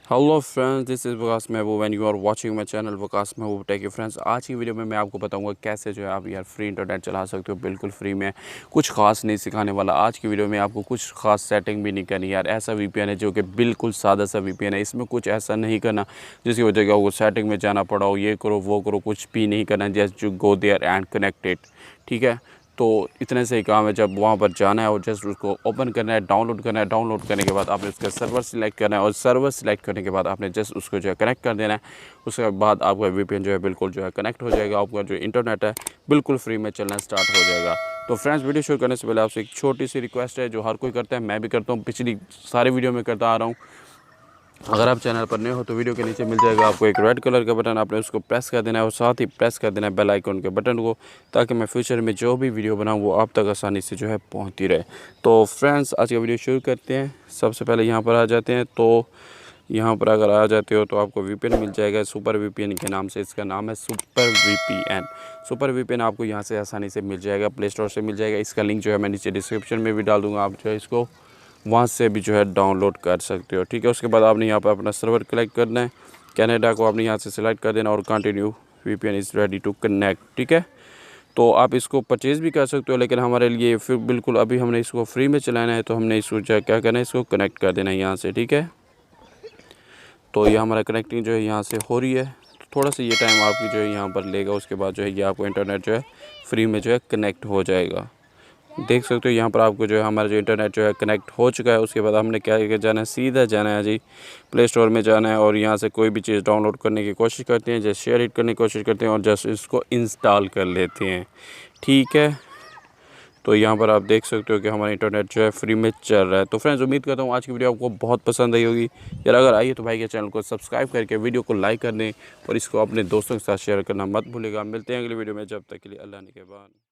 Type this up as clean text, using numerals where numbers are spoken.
Hello friends, this is Waqas Mehboob and you are watching my channel Waqas Mehboob tech. Friends, आज की video में मैं आपको बताऊंगा कैसे जो है आप यार फ्री इंटरनेट चला सकते हो बिल्कुल फ्री में। कुछ खास नहीं सिखाने वाला आज की वीडियो में, आपको कुछ खास सेटिंग भी नहीं करनी यार। ऐसा वीपीएन है जो कि बिल्कुल सादा सा वीपीएन है, इसमें कुछ ऐसा नहीं करना जिसकी वजह से आपको सेटिंग में जाना पड़ा हो, ये करो वो करो, कुछ भी नहीं करना। जस्ट जो गो देयर एंड कनेक्टेड, ठीक है। तो इतने से ही काम है, जब वहाँ पर जाना है और जस्ट उसको ओपन करना है, डाउनलोड करना है। डाउनलोड करने के बाद आपने उसका सर्वर सिलेक्ट करना है और सर्वर सिलेक्ट करने के बाद आपने जस्ट उसको जो है कनेक्ट कर देना है। उसके बाद आपका वीपीएन जो है बिल्कुल जो है कनेक्ट हो जाएगा। आपका जो इंटरनेट है बिल्कुल फ्री में चलना स्टार्ट हो जाएगा। तो फ्रेंड्स, वीडियो शुरू करने से पहले आपसे एक छोटी सी रिक्वेस्ट है जो हर कोई करता है, मैं भी करता हूँ, पिछली सारी वीडियो में करता आ रहा हूँ। अगर आप चैनल पर नए हो तो वीडियो के नीचे मिल जाएगा आपको एक रेड कलर का बटन, आपने उसको प्रेस कर देना है और साथ ही प्रेस कर देना है बेल आइकन के बटन को, ताकि मैं फ्यूचर में जो भी वीडियो बनाऊँ वो आप तक आसानी से जो है पहुँचती रहे। तो फ्रेंड्स, आज का वीडियो शुरू करते हैं। सबसे पहले यहाँ पर आ जाते हैं। तो यहाँ पर अगर आ जाते हो तो आपको वीपीएन मिल जाएगा, सुपर वीपीएन के नाम से। इसका नाम है सुपर वीपीएन। सुपर वीपीएन आपको यहाँ से आसानी से मिल जाएगा, प्ले स्टोर से मिल जाएगा। इसका लिंक जो है मैं नीचे डिस्क्रिप्शन में भी डाल दूँगा, आप जो है इसको वहाँ से भी जो है डाउनलोड कर सकते हो, ठीक है। उसके बाद आपने यहाँ पर अपना सर्वर कलेक्ट करना है। कनाडा को आपने यहाँ से सिलेक्ट कर देना और continue VPN is ready to connect, ठीक है। तो आप इसको परचेज़ भी कर सकते हो, लेकिन हमारे लिए फिर बिल्कुल अभी हमने इसको फ्री में चलाना है, तो हमने इसको क्या करना है, इसको कनेक्ट कर देना है यहाँ से, ठीक है। तो ये हमारा कनेक्टिंग जो है यहाँ से हो रही है। तो थोड़ा सा ये टाइम आपकी जो है यहाँ पर लेगा। उसके बाद जो है ये आपको इंटरनेट जो है फ्री में जो है कनेक्ट हो जाएगा। देख सकते हो यहाँ पर आपको जो है हमारा जो इंटरनेट जो है कनेक्ट हो चुका है। उसके बाद हमने क्या जाना है, सीधा जाना है जी प्ले स्टोर में जाना है और यहाँ से कोई भी चीज़ डाउनलोड करने की कोशिश करते हैं, जस्ट शेयर इट करने की कोशिश करते हैं और जस्ट इसको इंस्टॉल कर लेते हैं, ठीक है। तो यहाँ पर आप देख सकते हो कि हमारा इंटरनेट जो है फ्री में चल रहा है। तो फ्रेंड्स, उम्मीद करता हूँ आज की वीडियो आपको बहुत पसंद आई होगी यार। अगर आई है तो भाई के चैनल को सब्सक्राइब करके वीडियो को लाइक कर दें और इसको अपने दोस्तों के साथ शेयर करना मत भूलिएगा। मिलते हैं अगली वीडियो में, जब तक के लिए अल्लाह ने के बाद।